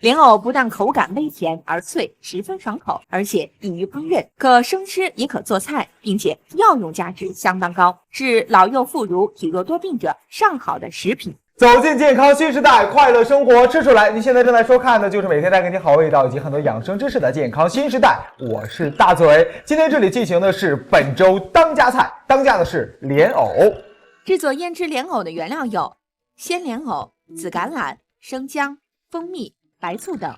莲藕不但口感微甜而脆，十分爽口，而且易于烹饪，可生吃也可做菜，并且药用价值相当高，是老幼妇孺、体弱多病者上好的食品。走进健康新时代，快乐生活吃出来。您现在正在收看的就是每天带给你好味道以及很多养生知识的健康新时代，我是大嘴。今天这里进行的是本周当家菜，当家的是莲藕。制作腌制莲藕的原料有鲜莲藕、紫甘蓝、生姜、蜂蜜、白醋等。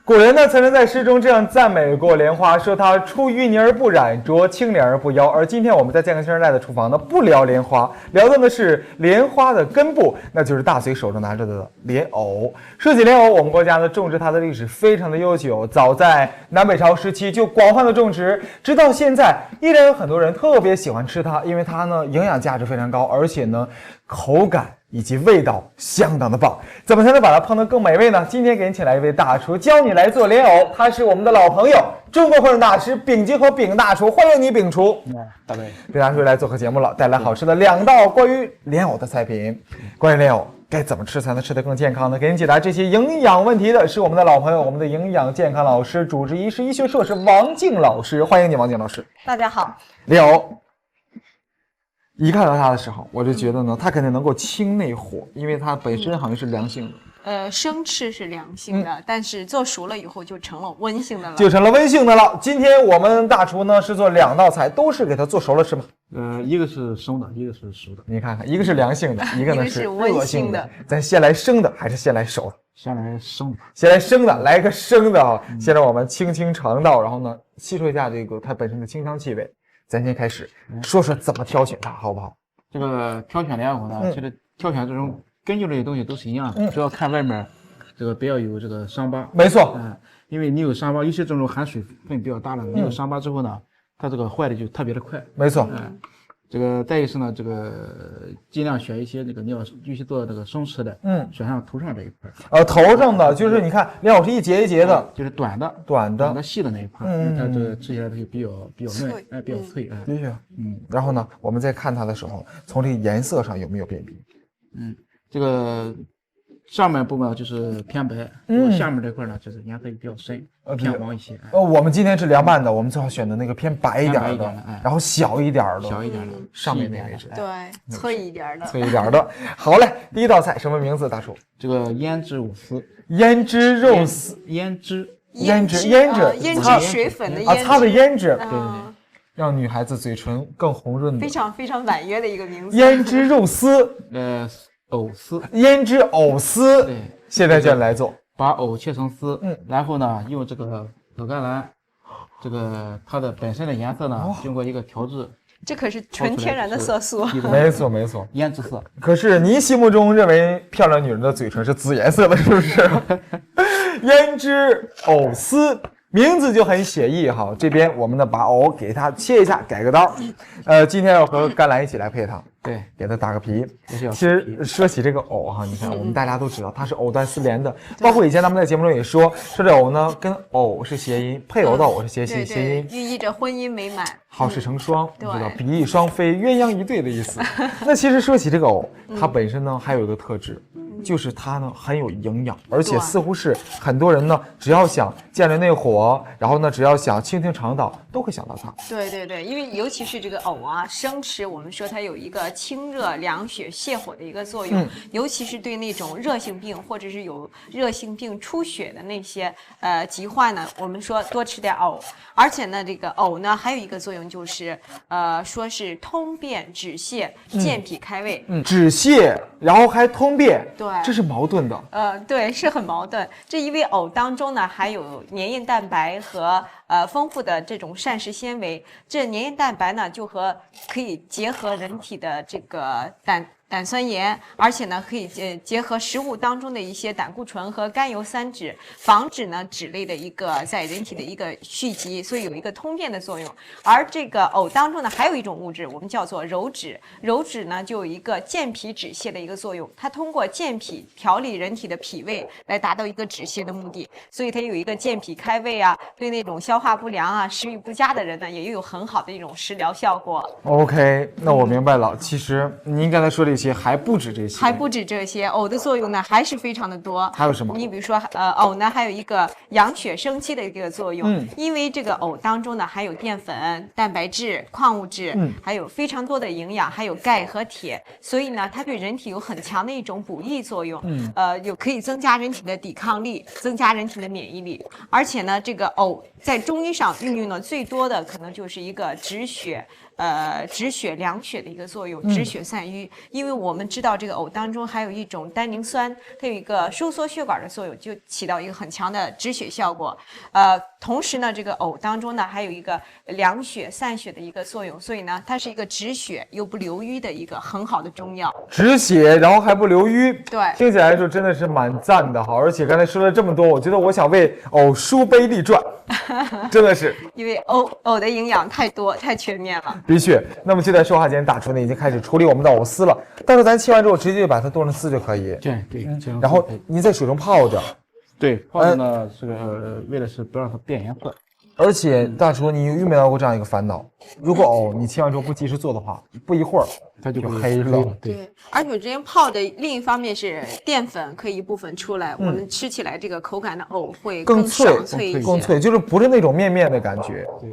古人呢曾经在诗中这样赞美过莲花，说它出淤泥而不染，着清涟而不妖。而今天我们在健康新时代的厨房呢，不聊莲花，聊的呢是莲花的根部，那就是大嘴手中拿着的莲藕。说起莲藕，我们国家呢种植它的历史非常的悠久，早在南北朝时期就广泛的种植，直到现在依然有很多人特别喜欢吃它，因为它呢营养价值非常高，而且呢口感以及味道相当的棒。怎么才能把它烹得更美味呢？今天给你请来一位大厨，教你来做莲藕。他是我们的老朋友，中国烹饪大师丙吉和丙大厨，欢迎你丙厨。大卫，丙大厨来做客节目了，带来好吃的2道关于莲藕的菜品。关于莲藕该怎么吃才能吃得更健康呢？给你解答这些营养问题的是我们的老朋友，我们的营养健康老师、主治医师、医学硕士王静老师。欢迎你，王静老师。大家好。莲藕一看到它的时候，我就觉得呢，它肯定能够清内火，因为它本身好像是凉性的。生吃是凉性的，但是做熟了以后就成了温性的了。就成了温性的了。今天我们大厨呢是做2道菜，都是给它做熟了吃吗？一个是生的，一个是熟的。你看看，一个是凉性的，一个呢是热性的。咱先来生的还是先来熟的？先来生的。先来生的，来一个生的啊！先让我们清清肠道，然后呢吸收一下这个它本身的清香气味。咱先开始说说怎么挑选它，好不好？这个挑选莲藕呢，其实挑选这种根茎类的东西都是一样的，只要看外面这个不要有这个伤疤。没错，因为你有伤疤，尤其这种含水分比较大的，你有伤疤之后呢，它这个坏的就特别的快。没错，这个再一个是呢，这个尽量选一些这个你要尤其做这个生吃的，选上头上这一块。头上的就是你看莲藕是一节一节的，就是短的细的那一块，它这个吃起来它就比较嫩，比较脆。的确，然后呢，我们再看它的时候，从这个颜色上有没有变比？这个上面部分就是偏白，下面这块呢就是颜色比较深，偏黄一些。我们今天是凉拌的，我们最好选的那个偏白一点的，然后小一点的，上面那位置，对，脆一点的，好嘞。第一道菜什么名字？大厨？这个腌制藕丝，腌制肉丝，腌制水粉的腌制，它的腌制，对，让女孩子嘴唇更红润的，非常非常婉约的一个名字。腌制肉丝，藕丝，腌制藕丝。对，现在就来做，把藕切成丝，然后呢，用这个紫甘蓝，这个它的本身的颜色呢，经过一个调制，这可是纯天然的色素。没错，胭脂色。可是你心目中认为漂亮女人的嘴唇是紫颜色的，是不是？腌制藕丝。名字就很写意哈，这边我们呢把藕给它切一下，改个刀。今天要和甘蓝一起来配它，对，给它打个皮。其实说起这个藕哈，你看我们大家都知道它是藕断丝连的，包括以前咱们在节目中也说这藕呢跟藕是谐音，配偶的藕是谐音，寓意着婚姻美满，好事成双，你知道比翼双飞、鸳鸯一对的意思。那其实说起这个藕，它本身呢还有一个特质。就是它呢很有营养，而且似乎是很多人呢只要想降低内火，然后呢只要想清清肠道，都会想到它。对，因为尤其是这个藕啊，生吃，我们说它有一个清热凉血泻火的一个作用，尤其是对那种热性病或者是有热性病出血的那些疾患呢，我们说多吃点藕。而且呢，这个藕呢还有一个作用就是说是通便止泻、健脾开胃。止泻，然后还通便。对。这是矛盾的，对，是很矛盾。这因为藕当中呢含有粘液蛋白和丰富的这种膳食纤维，这粘液蛋白呢可以结合人体的这个胆酸盐，而且呢可以结合食物当中的一些胆固醇和甘油三酯，防止呢脂类的一个在人体的一个蓄积，所以有一个通便的作用。而这个藕当中呢还有一种物质，我们叫做鞣脂，鞣脂呢就有一个健脾止泻的一个作用，它通过健脾调理人体的脾胃来达到一个止泻的目的，所以它有一个健脾开胃啊，对那种消化不良啊、食欲不佳的人呢也有很好的一种食疗效果。OK， 那我明白了。其实您刚才说这些，还不止这些，还不止这些，藕的作用呢还是非常的多。还有什么？你比如说，藕呢还有一个养血生气的一个作用，因为这个藕当中呢含有淀粉、蛋白质、矿物质，还有非常多的营养，还有钙和铁，所以呢，它对人体有很强的一种补益作用。有可以增加人体的抵抗力，增加人体的免疫力。而且呢，这个藕在中医上运用的最多的可能就是一个止血。止血凉血的一个作用，止血散瘀。因为我们知道这个藕当中还有一种单宁酸，它有一个收缩血管的作用，就起到一个很强的止血效果。同时呢，这个藕当中呢还有一个凉血散血的一个作用，所以呢，它是一个止血又不流瘀的一个很好的中药。止血，然后还不流瘀，对，听起来说真的是蛮赞的哈。而且刚才说了这么多，我觉得我想为藕书杯立传，真的是。因为藕的营养太多太全面了。的确，那么就在说话间，大厨呢已经开始处理我们的藕丝了。到时候咱切完之后，直接就把它剁成丝就可以。对，这样然后你在水中泡着。对，泡着呢，这个为的是不让它变颜色。而且大厨，你有没有过这样一个烦恼？如果藕你切完之后不及时做的话，不一会儿它就黑了。对，而且这样泡的另一方面是淀粉可以一部分出来，我们吃起来这个口感的藕会更脆一些，更脆，就是不是那种面面的感觉。对。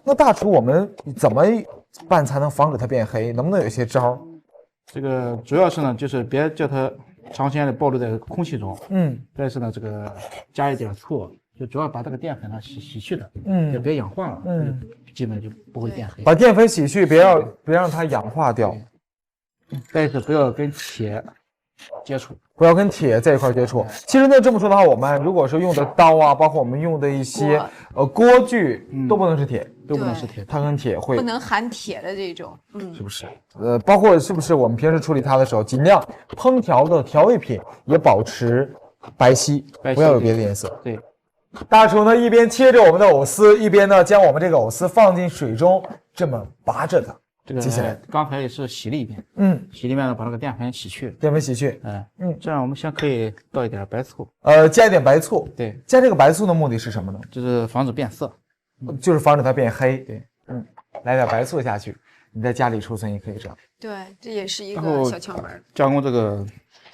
那大厨，我们怎么办才能防止它变黑？能不能有一些招？这个主要是呢，就是别叫它长时间的暴露在空气中。再是呢，这个加一点醋，就主要把这个淀粉呢洗去的。也别氧化了。基本就不会变黑。把淀粉洗去，别让它氧化掉。再是不要跟铁接触。不要跟铁在一块接触。其实呢，这么说的话，我们如果是用的刀啊，包括我们用的一些锅具，都不能是铁，都不能是铁，它跟铁会不能含铁的这种，是不是？包括是不是我们平时处理它的时候，尽量烹调的调味品也保持白皙，不要有别的颜色。对。大厨呢一边切着我们的藕丝，一边呢将我们这个藕丝放进水中，这么拔着它。这个接下来刚才也是洗了一遍，洗了一遍呢，把这个淀粉洗去，淀粉洗去，这样我们先可以倒一点白醋，加一点白醋，对，加这个白醋的目的是什么呢？就是防止变色，就是防止它变黑，对，来点白醋下去，你在家里储存也可以这样，对，这也是一个小窍门。加工这个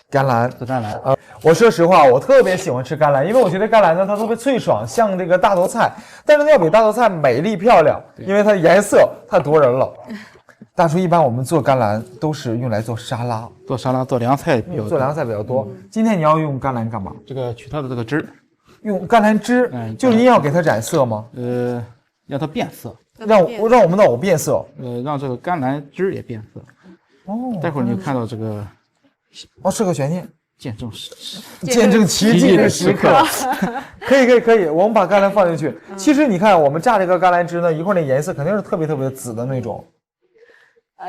甘蓝，紫甘蓝，我说实话，我特别喜欢吃甘蓝，因为我觉得甘蓝呢，它特别脆爽，像这个大头菜，但是它要比大头菜美丽漂亮，因为它的颜色太夺人了。大厨，一般我们做甘蓝都是用来做沙拉、做凉菜比较多，做凉菜比较多。今天你要用甘蓝干嘛？这个取它的这个汁儿，用甘蓝汁，就是您要给它染色吗？让它变色，让我们的藕变色，让这个甘蓝汁也变色。待会儿你就看到这个，是个悬念，见证奇迹的时刻。可以，我们把甘蓝放进去。其实你看，我们榨这个甘蓝汁呢，一会儿那颜色肯定是特别紫的那种。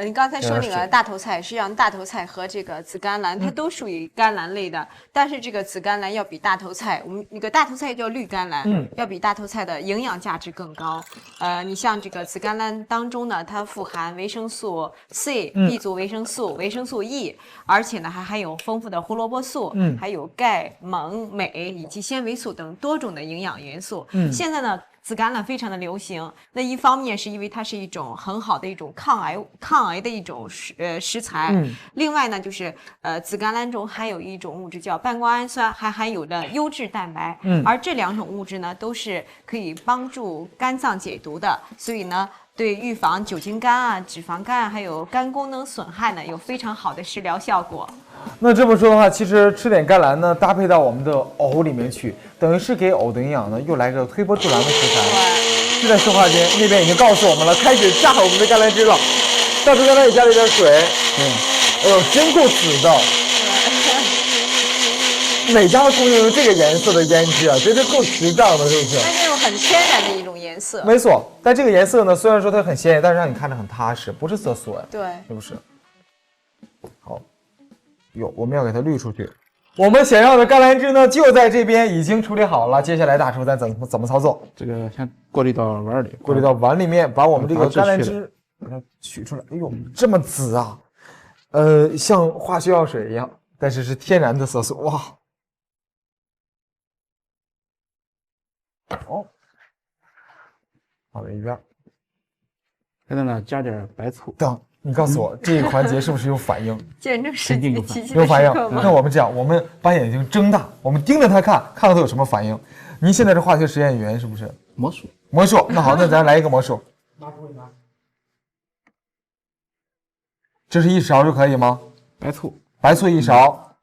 你刚才说那个大头菜，实际上大头菜和这个紫甘蓝，它都属于甘蓝类的，但是这个紫甘蓝要比大头菜，我们那个大头菜叫绿甘蓝，要比大头菜的营养价值更高。你像这个紫甘蓝当中呢，它富含维生素 C、B 族维生素、维生素 E， 而且呢还含有丰富的胡萝卜素，还有钙、锰、镁以及纤维素等多种的营养元素。现在呢，紫甘蓝非常的流行，那一方面是因为它是一种很好的一种抗癌的一种食材，另外呢就是紫甘蓝中含有一种物质叫半胱氨酸，还含有的优质蛋白，而这两种物质呢都是可以帮助肝脏解毒的，所以呢对预防酒精肝啊、脂肪肝还有肝功能损害呢有非常好的食疗效果。那这么说的话，其实吃点甘蓝呢，搭配到我们的藕里面去，等于是给藕的营养呢又来个推波助澜的食材。就在说话间，那边已经告诉我们了，开始榨我们的甘蓝汁了。大厨刚才也加了一点水，哎呦，真够紫的。哪家的姑娘用这个颜色的胭脂啊，真是够值当的，是不是？它是一种很天然的一种颜色。没错，但这个颜色呢，虽然说它很鲜艳，但是让你看着很踏实，不是色素哎。对，是不是？好。我们要给它滤出去。我们想要的甘蓝汁呢，就在这边已经处理好了。接下来大厨咱怎么操作？这个先过滤到碗里，过滤到碗里面，把我们这个甘蓝汁给它取出来。哎呦，这么紫啊！像化学药水一样，但是是天然的色素。哇！放在一边。现在呢，加点白醋。等你告诉我这一个环节是不是有反应？简直是肯定有奇迹有反应。的时刻吗？那我们这样，我们把眼睛睁大，我们盯着它看，看看它有什么反应。您现在是化学实验员是不是？魔术。魔术，那好，那咱来一个魔术。这是1勺就可以吗？白醋。白醋1勺。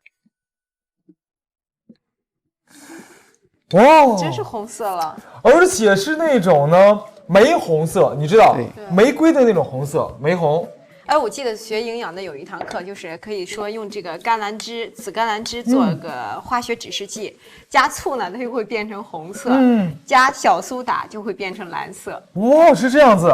哦，真是红色了。而且是那种呢玫红色，你知道对玫瑰的那种红色，玫红。哎，我记得学营养的有一堂课，就是可以说用这个橄榄枝、紫甘蓝枝做个化学指示剂，加醋呢，它就会变成红色；加小苏打就会变成蓝色。哦，是这样子。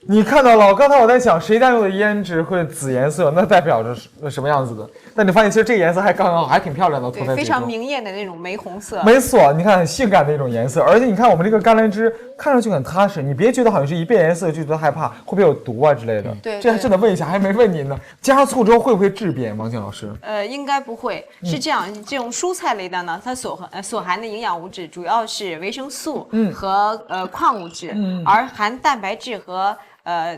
你看到了，刚才我在想谁家用的胭脂会紫颜色，那代表着什么样子的？但你发现其实这个颜色还刚刚好，还挺漂亮的，涂对，在非常嘴中。明艳的那种玫红色。没错，你看很性感的一种颜色，而且你看我们这个橄榄枝看上去很踏实，你别觉得好像是一变颜色就觉得害怕，会不会有毒啊之类的？对，这还真的问一下，还没问您呢。加醋之后会不会质变？王静老师？应该不会。是这样，这种蔬菜类的呢，它所含的营养物质主要是维生素和矿物质，而含蛋白质和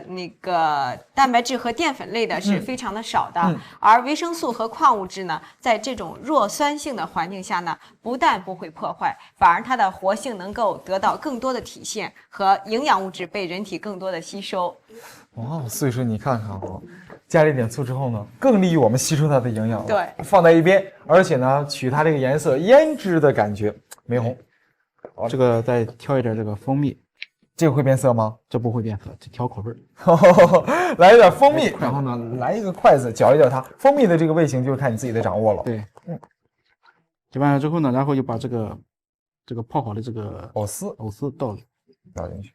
那个蛋白质和淀粉类的是非常的少的，而维生素和矿物质呢，在这种弱酸性的环境下呢，不但不会破坏，反而它的活性能够得到更多的体现，和营养物质被人体更多的吸收。哇，所以说你看看哦，加了一点醋之后呢，更利于我们吸收它的营养了。对，放在一边，而且呢，取它这个颜色胭脂的感觉，玫红。这个再调一点这个蜂蜜。这个会变色吗？这不会变色，这调口味儿。来一点蜂蜜，然后呢，来一个筷子搅一搅它。蜂蜜的这个味型就是看你自己的掌握了。对，搅拌了之后呢，然后就把这个泡好的这个藕丝倒进去。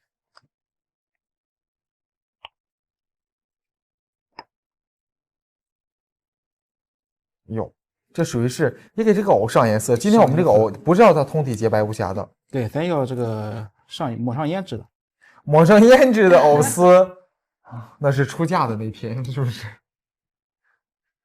哟，这属于是也给这个藕上颜色。今天我们这个藕不是要它通体洁白无瑕的，对，咱要这个抹上胭脂的。抹上胭脂的藕丝，那是出嫁的那天，是不是？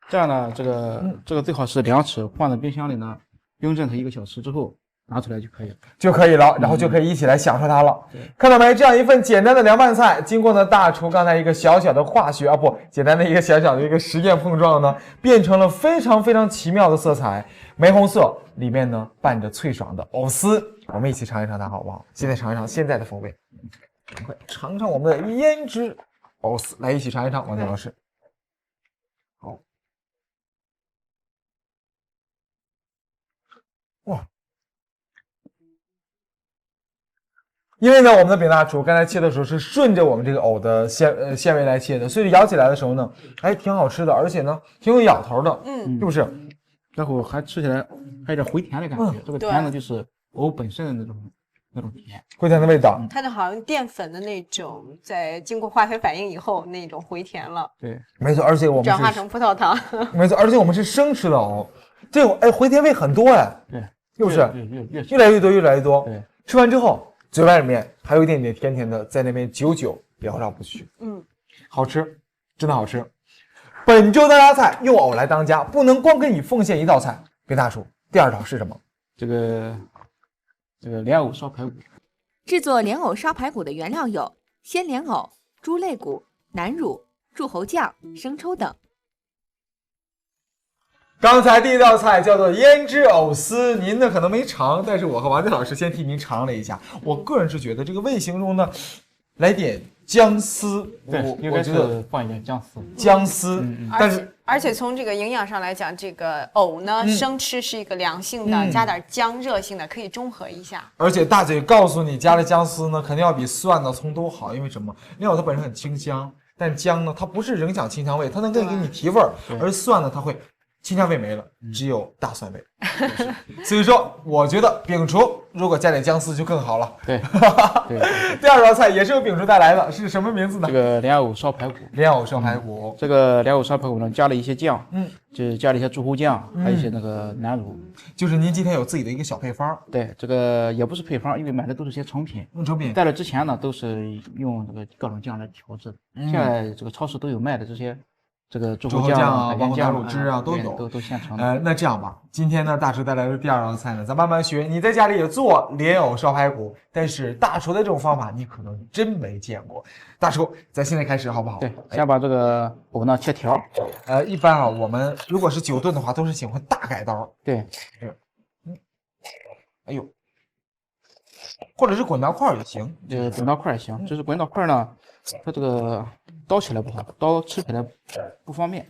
这样呢，这个最好是2匙，放在冰箱里呢，冰镇它1个小时之后拿出来就可以了，然后就可以一起来享受它了。看到没？这样一份简单的凉拌菜，经过呢大厨刚才一个小小的化学简单的一个小小的一个实验碰撞呢，变成了非常非常奇妙的色彩，玫红色里面呢拌着脆爽的藕丝，我们一起尝一尝它好不好？现在尝一尝现在的风味。快尝尝我们的胭脂藕丝，来一起尝一尝，王健老师。好，哇！因为呢，我们的饼大厨刚才切的时候是顺着我们这个藕的纤维来切的，所以咬起来的时候呢，还挺好吃的，而且呢，挺有咬头的，是不是？然后还吃起来还有点回甜的感觉，这个甜呢就是藕本身的那种甜，回甜的味道，它就好像淀粉的那种，在经过化学反应以后那种回甜了。对，没错，而且我们转化成葡萄糖。没错，而且我们是生吃的藕，这种回甜味很多对，是不是？越来越多。对，吃完之后嘴巴里面还有一点点甜甜的，在那边久久缭绕不去。好吃，真的好吃。本周当家菜用藕来当家，不能光给你奉献一道菜。饼大厨，第2道是什么？这个莲藕烧排骨。制作莲藕烧排骨的原料有鲜莲藕、猪肋骨、南乳、柱侯酱、生抽等。刚才第1道菜叫做胭脂藕丝，您呢可能没尝，但是我和王健老师先替您尝了一下。我个人是觉得这个味型中呢，来点姜丝，对，应该是放一点姜丝，但是而且从这个营养上来讲，这个藕呢，生吃是一个凉性的，加点姜热性的，可以中和一下。而且大嘴告诉你，加了姜丝呢，肯定要比蒜呢、葱都好，因为什么？莲藕它本身很清香，但姜呢，它不是影响清香味，它能给你提味儿，而蒜呢，它会清香味没了，只有大蒜味。所以说，我觉得饼厨如果加点姜丝就更好了。对，第2道菜也是由饼厨带来的，是什么名字呢？这个莲藕烧排骨。莲藕烧排骨，这个莲藕烧排骨呢，加了一些酱，就是加了一些柱侯酱，还有一些那个南乳。就是您今天有自己的一个小配方。对，这个也不是配方，因为买的都是些成品。成品。在这之前呢，都是用这个各种酱来调制的。现在这个超市都有卖的这些这个柱侯酱啊，包括南乳乳汁啊都有，都现成的。那这样吧，今天呢，大厨带来的第二道菜呢，咱慢慢学。你在家里也做莲藕烧排骨，但是大厨的这种方法你可能真没见过。大厨，咱现在开始好不好？对，先把这个藕呢切条。一般啊，我们如果是9顿的话，都是喜欢大改刀。对，哎呦，或者是滚刀块也行。滚刀块也行，就是滚刀块呢，它这个刀起来不好，刀吃起来不方便。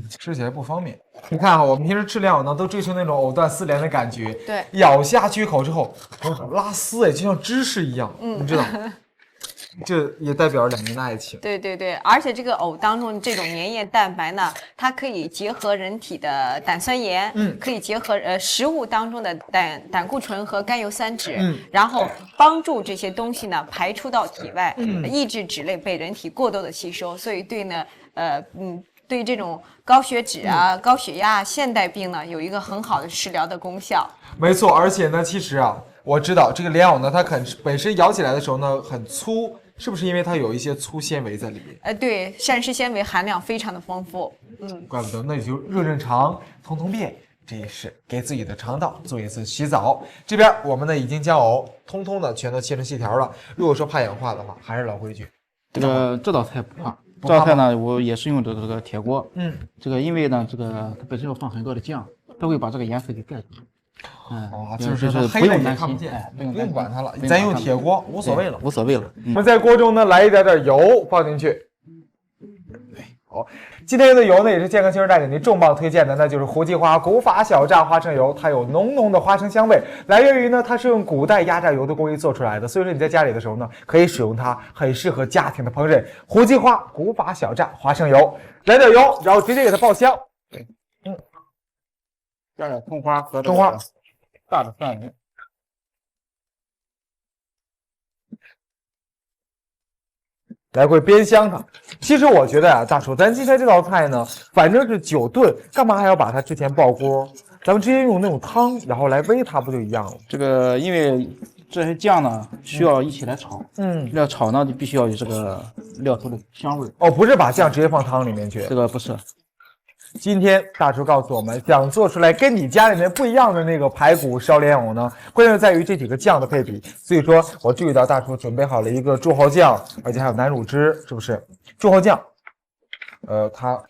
吃起来不方便。你看啊，我们平时吃莲藕呢，都追求那种藕断丝连的感觉。对，咬下去一口之后，拉丝哎，就像芝士一样，你知道。这也代表2人的爱情。对对对，而且这个藕当中这种粘液蛋白呢，它可以结合人体的胆酸盐，可以结合食物当中的胆固醇和甘油三酯，然后帮助这些东西呢排出到体外，抑制脂类被人体过多的吸收，所以对呢，对这种高血脂啊、高血压、现代病呢，有一个很好的食疗的功效。没错，而且呢，其实啊，我知道这个莲藕呢，它本身咬起来的时候呢很粗，是不是因为它有一些粗纤维在里面？对，膳食纤维含量非常的丰富。怪不得，那你就润肠、通便，这也是给自己的肠道做一次洗澡。这边我们呢已经将藕通通的全都切成细条了。如果说怕氧化的话，还是老规矩，这道菜不怕。这道菜呢，我也是用的这个铁锅。这个因为呢，这个它本身要放很多的酱，它会把这个颜色给盖住。就是黑了也看不见，不用管它了。咱用铁锅无所谓了，无所谓了。我们在锅中呢来一点点油放进去。好，今天的油呢也是健康新时代给您重磅推荐的，那就是胡记花古法小榨花生油，它有浓浓的花生香味，来源于呢它是用古代压榨油的工艺做出来的，所以说你在家里的时候呢可以使用它，很适合家庭的烹饪。胡记花古法小榨花生油，来点油，然后直接给它爆香。加点葱花和大的蒜蓉。来回煸香它。其实我觉得啊，大厨，咱今天这道菜呢，反正是9顿，干嘛还要把它之前爆锅？咱们直接用那种汤，然后来煨它，不就一样了？这个因为这些酱呢需要一起来炒，要炒呢就必须要有这个料头的香味。哦，不是把酱直接放汤里面去？这个不是。今天大厨告诉我们，想做出来跟你家里面不一样的那个排骨烧莲藕呢，关键在于这几个酱的配比。所以说我注意到大厨准备好了一个柱侯酱，而且还有南乳汁，是不是？柱侯酱，它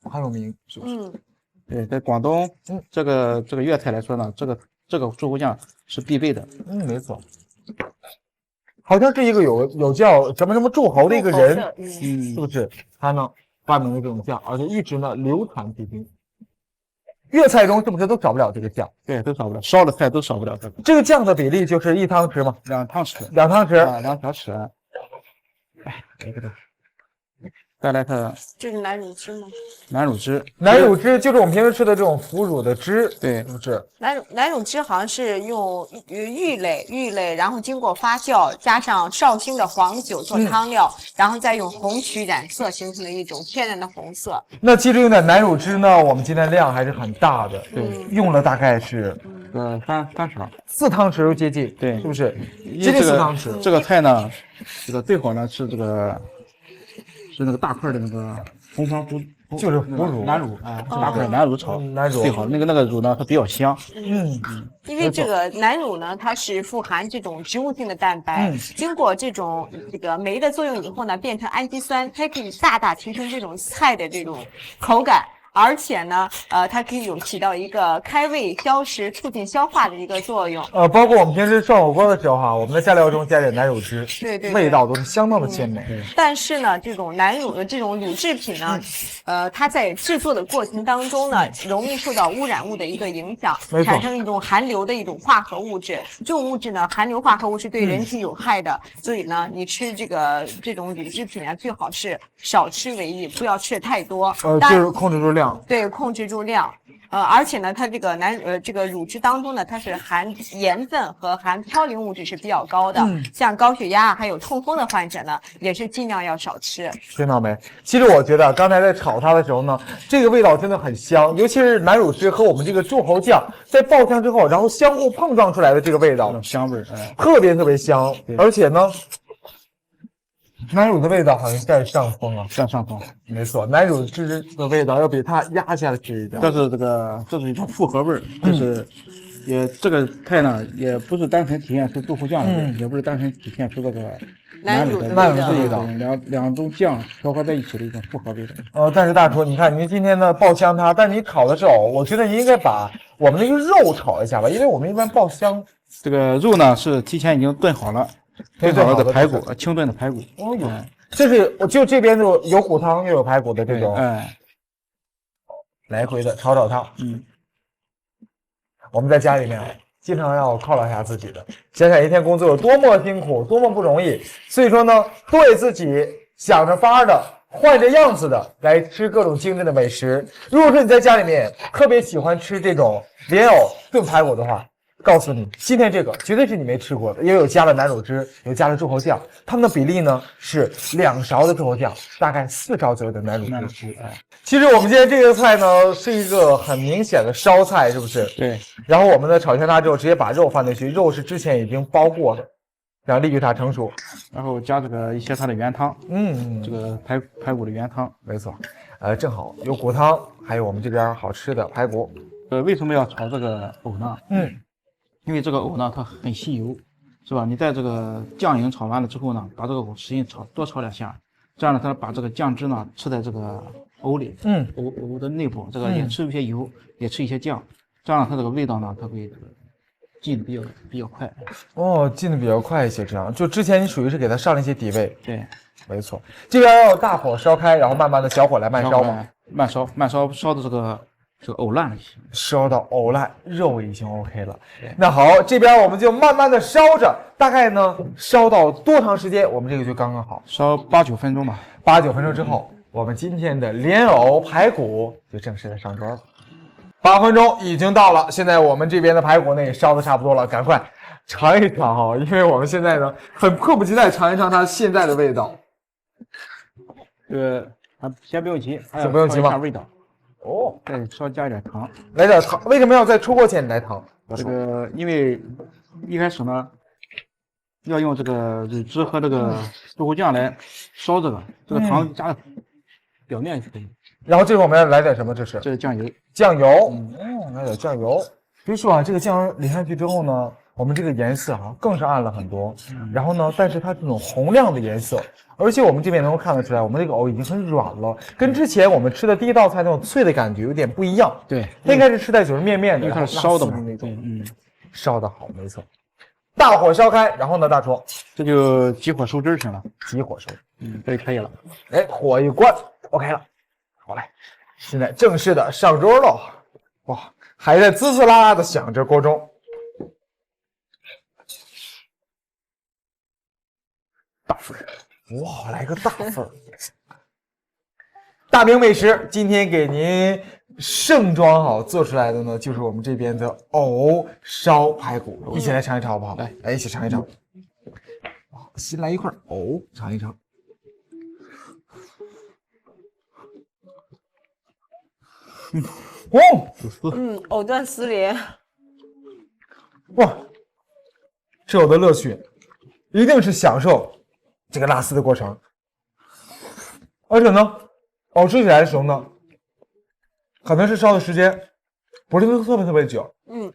很有名，是不是？对，在广东，这个粤菜来说呢，这个柱侯酱是必备的。没错。好像是一个有叫什么柱侯的一个人，是不是？他呢？发明了这种酱，而且一直呢流传至今。粤菜中是不是都少不了这个酱？对，都少不了，烧的菜都少不了这个。这个酱的比例就是1汤匙吗？2汤匙。2汤匙啊，2小匙。哎，这个。再来它，这是南乳汁吗？南乳汁，南乳汁就是我们平时吃的这种腐乳的汁，对，是不是？南乳汁好像是用芋类，然后经过发酵，加上绍兴的黄酒做汤料，然后再用红曲染色形成的一种天然的红色。那其实用点南乳汁呢，我们今天量还是很大的，对，用了大概是3勺，4汤匙又接近，对，是不是？接近4汤匙。这个菜呢，这个最好呢是是那个大块的那个红糖腐，就是腐乳南乳啊，大块南乳炒，南乳最好。那个乳呢，它比较香。因为这个南乳呢，它是富含这种植物性的蛋白，经过这个酶的作用以后呢，变成氨基酸，它可以大大提升这种菜的这种口感。而且呢，它可以起到一个开胃消食、促进消化的一个作用。包括我们平时涮火锅的时候哈，我们的加料中加点南乳汁，对，味道都是相当的鲜美。但是呢，这种南乳的这种乳制品呢，它在制作的过程当中呢，容易受到污染物的一个影响，产生一种含硫的一种化合物质。这种物质呢，含硫化合物是对人体有害的，所以呢，你吃这种乳制品啊，最好是少吃为宜，不要吃的太多。就是控制住量。对，控制住量。而且呢，它这个这个乳汁当中呢，它是含盐分和含嘌呤物质是比较高的。像高血压还有痛风的患者呢，也是尽量要少吃。听到没？其实我觉得刚才在炒它的时候呢，这个味道真的很香，尤其是南乳汁和我们这个柱侯酱在爆香之后，然后相互碰撞出来的这个味道，香味，特别特别香。而且呢，南乳的味道好像占上风啊。占上风。没错，南乳汁的味道要比它压下去一点。但是这是一种复合味儿，就是这个菜呢，也不是单纯体现出豆腐酱的味儿，也不是单纯体现出这个南乳的味道，两种酱调和在一起的一种复合味道。但是大厨，你看您今天呢爆香它，但你烤的是藕，我觉得你应该把我们那个肉炒一下吧，因为我们一般爆香。这个肉呢是提前已经炖好了，炖好了的排骨，清炖的排骨。哦哟，这是我就这边就有骨汤又有排骨的这种，来回的炒它。我们在家里面经常要犒劳一下自己的，想想一天工作有多么辛苦，多么不容易，所以说呢，多给自己想着法的、换着样子的来吃各种精致的美食。如果说你在家里面特别喜欢吃这种莲藕炖排骨的话，告诉你，今天这个绝对是你没吃过的，因为有加了南乳汁，有加了柱侯酱，它们的比例呢是2勺的柱侯酱，大概4勺左右的南乳汁。其实我们今天这个菜呢是一个很明显的烧菜，是不是？对。然后我们的炒香它之后，直接把肉放进去，肉是之前已经煲过的，然后利于它成熟，然后加一些它的原汤，这个排骨的原汤，没错。正好有骨汤，还有我们这边好吃的排骨。为什么要炒这个藕呢？因为这个藕呢，它很吸油，是吧？你在这个酱油炒完了之后呢，把这个藕使劲炒，多炒2下，这样呢，它把这个酱汁呢吃在这个藕里，藕的内部，这个也吃一些油，也吃一些酱，这样它这个味道呢，它会进的比较快。进的比较快一些，这样就之前你属于是给它上了一些底味。对，没错。这边要大火烧开，然后慢慢的小火来慢烧嘛，慢烧，烧的这个藕烂了，烧到藕烂，肉已经 OK 了。那好，这边我们就慢慢的烧着，大概呢烧到多长时间？我们这个就刚刚好，烧8、9分钟吧。8、9分钟之后，我们今天的莲藕排骨就正式的上桌了。8分钟已经到了，现在我们这边的排骨呢也烧的差不多了，赶快尝一尝哈，因为我们现在呢很迫不及待尝一尝它现在的味道。先不用急，先不用急吗？味道。再稍加一点糖，来点糖。为什么要在出锅前来糖？因为一开始呢，要用这个乳汁和这个豆腐酱来烧这个糖加在表面就可以。然后这会我们要来点什么？这是酱油。酱油，来点酱油。别说啊，这个酱油淋上去之后呢，我们这个颜色更是暗了很多。然后呢，但是它这种红亮的颜色。而且我们这边能够看得出来，我们这个藕已经很软了，跟之前我们吃的第一道菜那种脆的感觉有点不一样。对，它应该是吃在就是面的，因为它是烧的嘛，那种，烧的好，没错。大火烧开，然后呢，大厨，这就急火收汁行了，急火收，这就可以了。火一关 ，OK 了，好嘞，现在正式的上桌喽。哇，还在滋滋啦啦的响着锅中。大份儿。哇，来个大份儿！大明美食今天给您盛装好做出来的呢，就是我们这边的藕烧排骨，一起来尝一尝好不好？来，一起尝一尝。先来一块藕，尝一尝。藕断丝连。哇，吃藕的乐趣，一定是享受这个拉丝的过程，而且呢，藕吃起来的时候呢，可能是烧的时间不是特别久，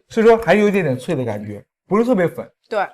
所以说还有一点点脆的感觉，不是特别粉，对，